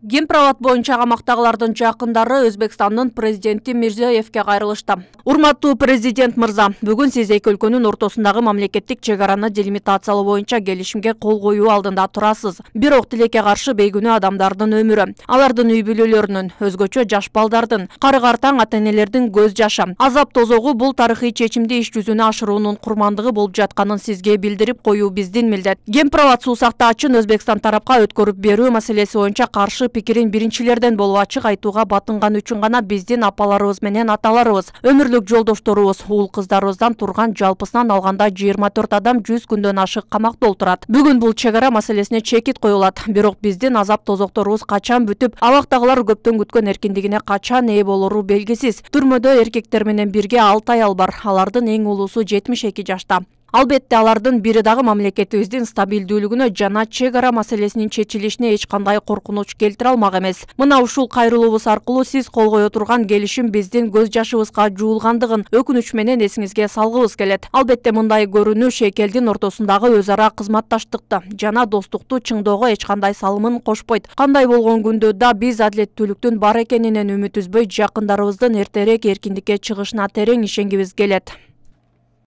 Гемпровод боюнча камактагылардын жакындары Өзбекстандын президенти Мирзиёевке кайрылышты. Урматтуу президент мырза, бүгүн сиз эки өлкөнүн ортосундагы мамлекеттик чек араны делимитациялоо боюнча келишимге кол коюу алдында турасыз. Бирок тилекке каршы бейгүнөө адамдардын өмүрү, алардын үй бүлөлөрүнүн, өзгөчө жаш балдардын, кары-картаң ата-энелердин көз жашы, азап тозогу бул тарыхый чечимди иш жүзүнө ашыруунун курмандыгы болуп жатканын сизге билдирип коюу биздин милдет. Гемпровод суу сактаачын Өзбекстан тарапка өткөрүп берүү маселеси боюнча каршы пикирин биринчилерден болуп ачык айтууга батынган үчүн гана биздин апаларыбыз менен аталарыбыз, өмүрлүк жолдошторубуз, уул кыздарыбыздан турган жалпысынан алганда 24 адам 100 күндөн ашык камакта отурат. Бүгүн бул чек ара маселесине чекит коюлат. Бирок биздин азап тозокторубуз качан бүтүп, абактагылар көптөн күткөн эркиндигине качан ээ болору белгисиз. Түрмөдө эркектер менен бирге 6 аял бар. Алардын эң улуусу 72 жашта. Албетте алардын бири дагы мамлекетибиздин стабилдүүлүгүнө жана чек ара маселесинин чечилишине эч кандай коркунуч келтире алмак эмес. Мына ушул кайрылуубуз аркылуу сиз кол кое турган келишим биздин көз жашыбызга жуулгандыгын өкүнүч менен эсиңизге салгыбыз келет. Албетте мындай көрүнүш эки элдин ортосундагы өз ара кызматташтыкты жана достукту чыңдоого эч кандай салымын кошпойт. Кандай болгон күндө да биз адилеттүүлүктүн бар экенинен үмүт үзбөй, жакындарыбыздын эртерээк эркиндикке чыгышына терең ишенгибиз келет.